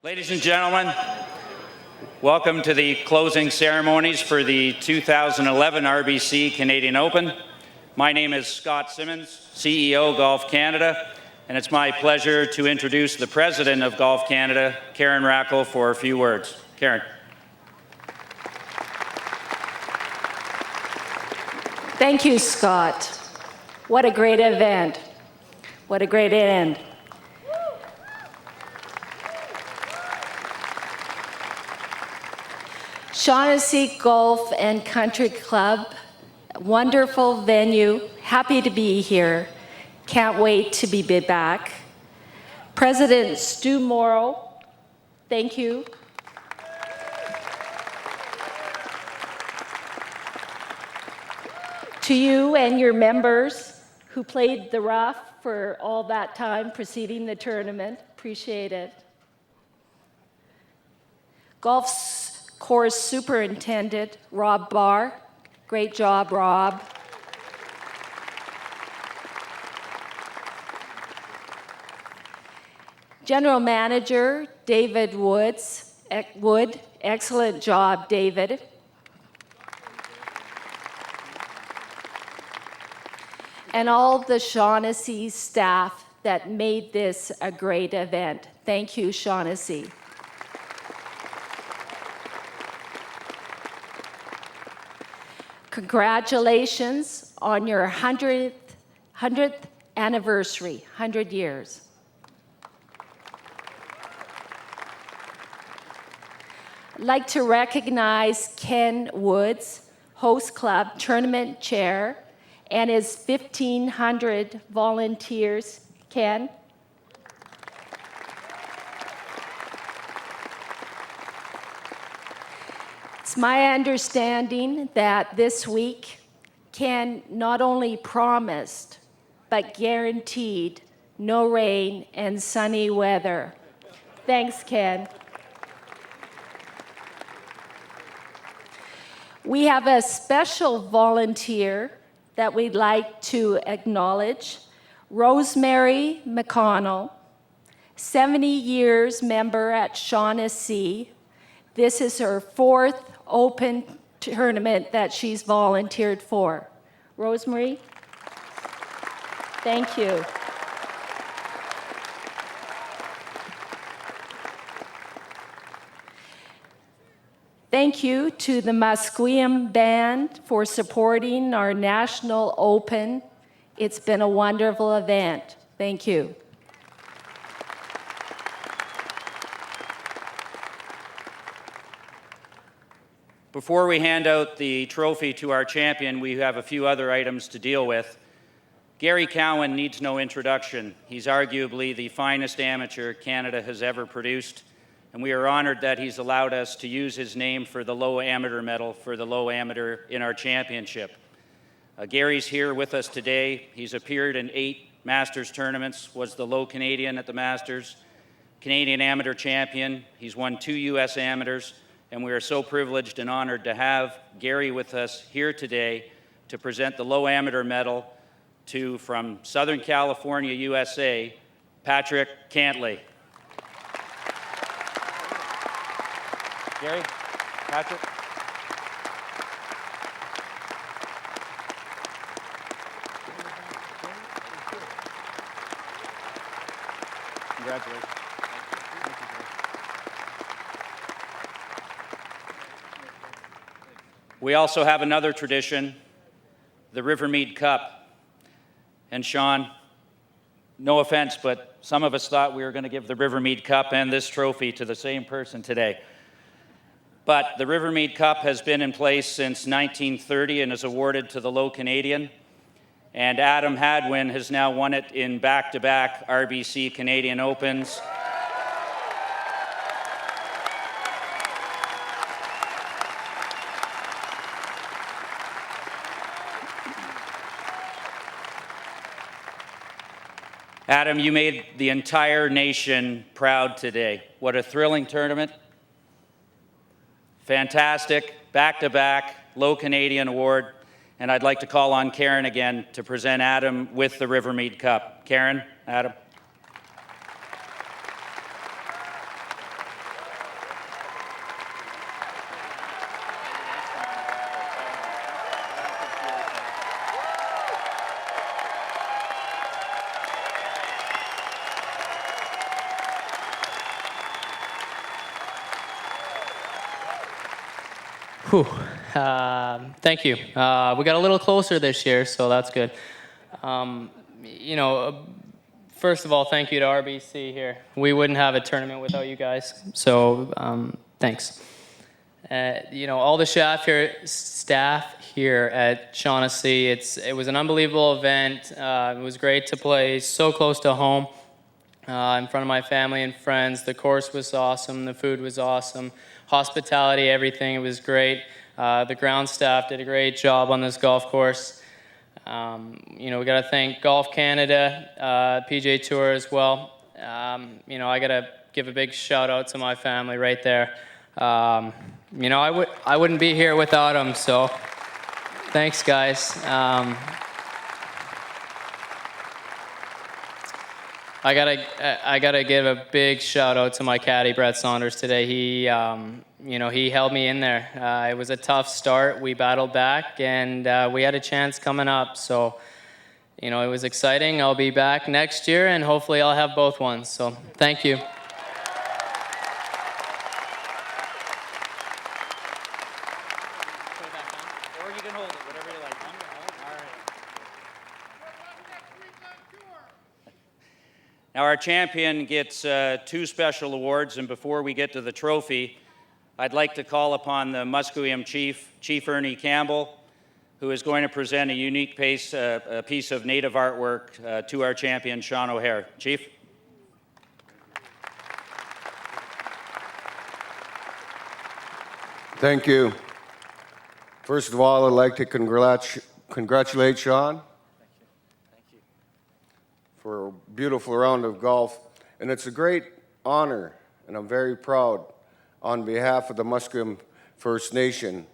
Ladies and gentlemen, welcome to the closing ceremonies for the 2011 RBC Canadian Open. My name is Scott Simmons, CEO, Golf Canada, and it's my pleasure to introduce the President of Golf Canada, Karen Rackle, for a few words. Karen. Thank you, Scott. What a great event. What a great end. Shaughnessy Golf and Country Club, wonderful venue. Happy to be here. Can't wait to be back. President Stu Morrow, thank you. To you and your members who played the rough for all that time preceding the tournament, appreciate it. Golf course superintendent, Rob Barr, great job, Rob. General Manager, David Wood, excellent job, David. And all the Shaughnessy staff that made this a great event. Thank you, Shaughnessy. Congratulations on your 100th anniversary, 100 years. I'd like to recognize Ken Woods, Host Club Tournament Chair, and his 1,500 volunteers. Ken? It's my understanding that this week, Ken not only promised, but guaranteed no rain and sunny weather. Thanks, Ken. We have a special volunteer that we'd like to acknowledge, Rosemary McConnell, 70 years member at Shaughnessy. This is her 4th Open tournament that she's volunteered for. Rosemary, thank you. Thank you to the Musqueam Band for supporting our National Open. It's been a wonderful event. Thank you. Before we hand out the trophy to our champion, we have a few other items to deal with. Gary Cowan needs no introduction. He's arguably the finest amateur Canada has ever produced, and we are honored that he's allowed us to use his name for the low amateur medal for the low amateur in our championship. Gary's here with us today. He's appeared in 8 Masters tournaments, was the low Canadian at the Masters, Canadian amateur champion. He's won 2 U.S. amateurs, and we are so privileged and honored to have Gary with us here today to present the low amateur medal to, from Southern California, USA, Patrick Cantlay. Gary, Patrick. Congratulations. We also have another tradition, the Rivermead Cup. And Sean, no offense, but some of us thought we were going to give the Rivermead Cup and this trophy to the same person today. But the Rivermead Cup has been in place since 1930 and is awarded to the low Canadian. And Adam Hadwin has now won it in back-to-back RBC Canadian Opens. Adam, you made the entire nation proud today. What a thrilling tournament. Fantastic, back-to-back, low Canadian award. And I'd like to call on Karen again to present Adam with the Rivermead Cup. Karen, Adam. Whew. Thank you. We got a little closer this year, so that's good. You know, first of all, thank you to RBC here. We wouldn't have a tournament without you guys, so thanks. You know, all the staff here at Shaughnessy, it was an unbelievable event. It was great to play so close to home in front of my family and friends. The course was awesome. The food was awesome. Hospitality, everything, it was great. The ground staff did a great job on this golf course. You know, we got to thank Golf Canada, PGA TOUR as well. You know, I got to give a big shout out to my family right there. You know, I wouldn't be here without them, so thanks, guys. I gotta give a big shout out to my caddy, Brett Saunders, today. He, you know, he held me in there. It was a tough start. We battled back, and we had a chance coming up. So, you know, it was exciting. I'll be back next year, and hopefully I'll have both ones. So, thank you. Now our champion gets 2 special awards, and before we get to the trophy, I'd like to call upon the Musqueam Chief, Chief Ernie Campbell, who is going to present a unique piece of native artwork to our champion, Sean O'Hare. Chief? Thank you. First of all, I'd like to congratulate Sean for a beautiful round of golf. And it's a great honor, and I'm very proud on behalf of the Musqueam First Nation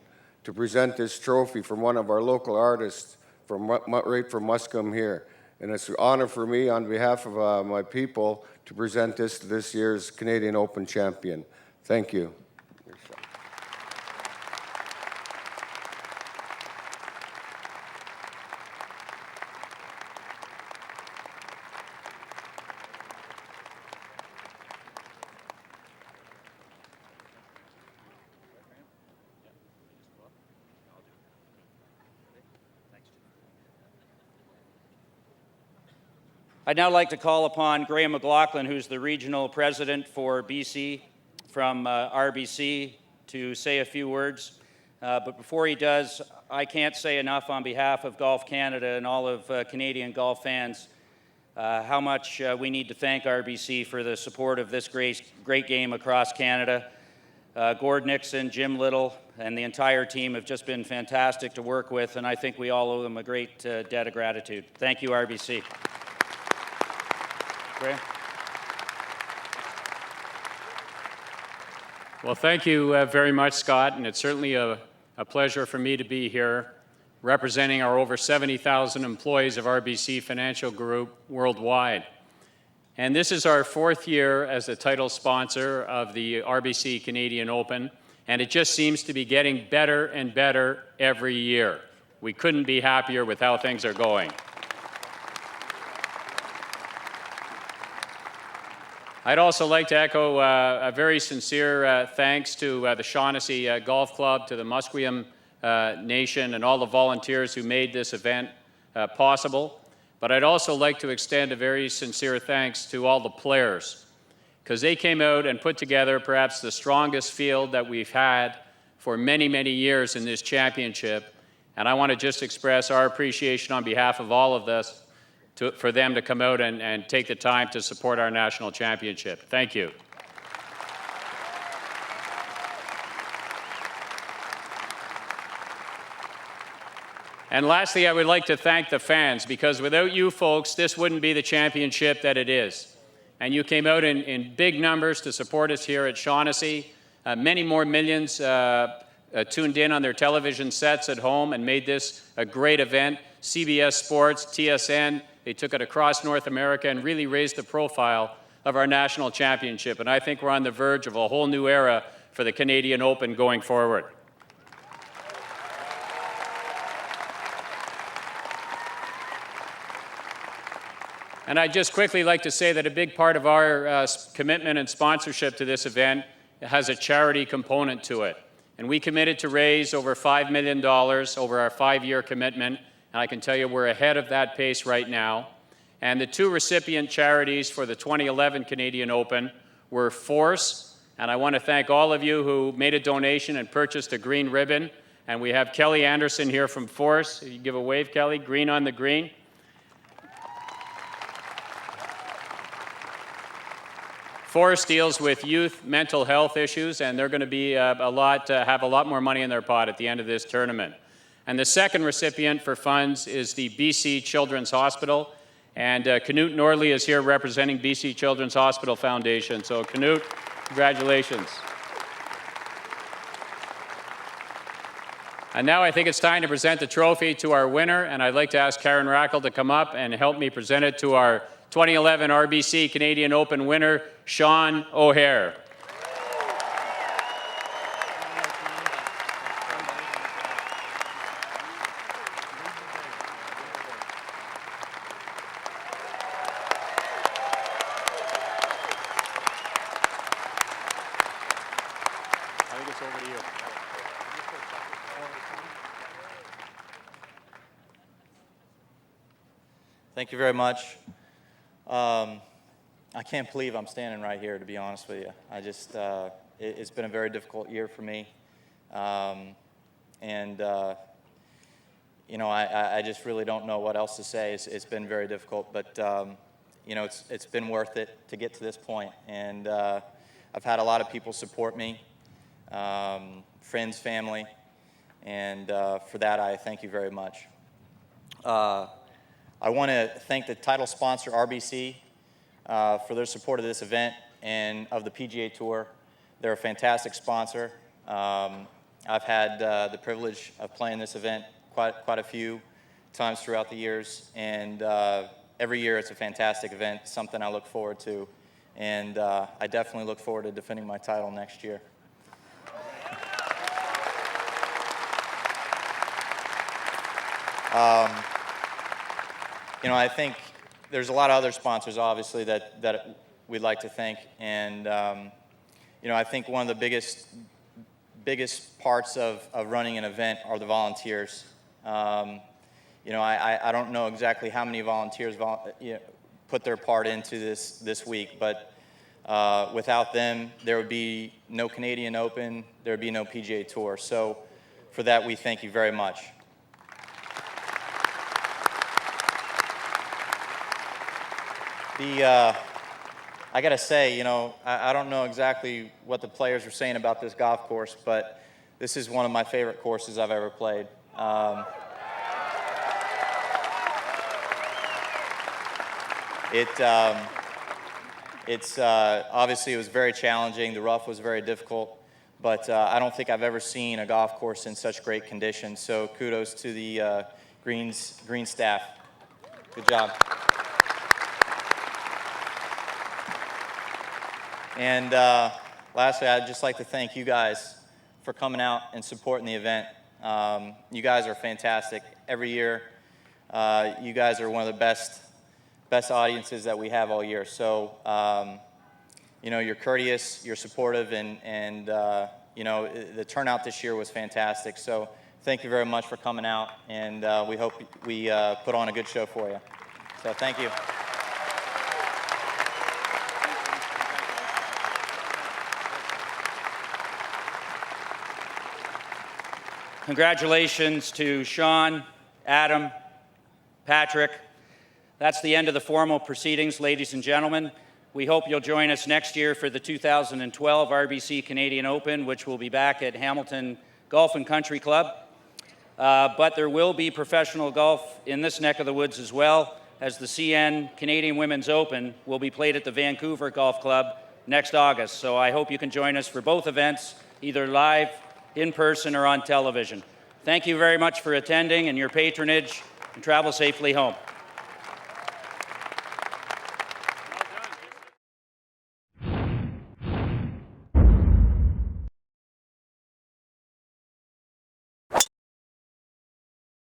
to present this trophy from one of our local artists right from Musqueam here. And it's an honor for me on behalf of my people to present this to this year's Canadian Open champion. Thank you. I'd now like to call upon Graham McLaughlin, who's the regional president for BC from RBC, to say a few words. But before he does, I can't say enough on behalf of Golf Canada and all of Canadian golf fans how much we need to thank RBC for the support of this great game across Canada. Gord Nixon, Jim Little, and the entire team have just been fantastic to work with, and I think we all owe them a great debt of gratitude. Thank you, RBC. Graham? Well, thank you very much, Scott, and it's certainly a pleasure for me to be here representing our over 70,000 employees of RBC Financial Group worldwide. And this is our 4th year as the title sponsor of the RBC Canadian Open, and it just seems to be getting better and better every year. We couldn't be happier with how things are going. I'd also like to echo a very sincere thanks to the Shaughnessy Golf Club, to the Musqueam Nation, and all the volunteers who made this event possible. But I'd also like to extend a very sincere thanks to all the players, because they came out and put together perhaps the strongest field that we've had for many, many years in this championship. And I want to just express our appreciation on behalf of all of us for them to come out and take the time to support our national championship. Thank you. And lastly, I would like to thank the fans, because without you folks, this wouldn't be the championship that it is. And you came out in big numbers to support us here at Shaughnessy. Many more millions tuned in on their television sets at home and made this a great event. CBS Sports, TSN, they took it across North America and really raised the profile of our national championship. And I think we're on the verge of a whole new era for the Canadian Open going forward. And I'd just quickly like to say that a big part of our commitment and sponsorship to this event has a charity component to it. And we committed to raise over $5 million over our 5-year commitment. And I can tell you we're ahead of that pace right now. And the 2 recipient charities for the 2011 Canadian Open were Force, and I want to thank all of you who made a donation and purchased a green ribbon. And we have Kelly Anderson here from Force. You give a wave, Kelly. Green on the green. Force deals with youth mental health issues, and they're going to be have a lot more money in their pot at the end of this tournament. And the second recipient for funds is the BC Children's Hospital, and Knut Norley is here representing BC Children's Hospital Foundation. So Knut, congratulations. And now I think it's time to present the trophy to our winner, and I'd like to ask Karen Rackle to come up and help me present it to our 2011 RBC Canadian Open winner, Sean O'Hare. I think it's over to you. Thank you very much. I can't believe I'm standing right here, to be honest with you. I just, it's been a very difficult year for me. You know, I just really don't know what else to say. It's been very difficult, but, you know, it's been worth it to get to this point. And I've had a lot of people support me, friends, family, and for that I thank you very much. I want to thank the title sponsor, RBC, for their support of this event and of the PGA Tour. They're a fantastic sponsor. I've had the privilege of playing this event quite a few times throughout the years, and every year it's a fantastic event, something I look forward to, and I definitely look forward to defending my title next year. You know, I think there's a lot of other sponsors, obviously, that we'd like to thank. And, you know, I think one of the biggest parts of running an event are the volunteers. You know, I don't know exactly how many volunteers put their part into this week, but without them, there would be no Canadian Open, there would be no PGA Tour. So for that, we thank you very much. I got to say, you know, I don't know exactly what the players were saying about this golf course, but this is one of my favorite courses I've ever played. Obviously it was very challenging. The rough was very difficult, but I don't think I've ever seen a golf course in such great condition. So kudos to the green staff. Good job. And lastly, I'd just like to thank you guys for coming out and supporting the event. You guys are fantastic. Every year, you guys are one of the best audiences that we have all year. So, you know, you're courteous, you're supportive, and you know, the turnout this year was fantastic. So thank you very much for coming out, and we hope we put on a good show for you. So thank you. Congratulations to Sean, Adam, Patrick. That's the end of the formal proceedings, ladies and gentlemen. We hope you'll join us next year for the 2012 RBC Canadian Open, which will be back at Hamilton Golf and Country Club. But there will be professional golf in this neck of the woods as well, as the CN Canadian Women's Open will be played at the Vancouver Golf Club next August. So I hope you can join us for both events, either live, in person, or on television. Thank you very much for attending and your patronage, and travel safely home.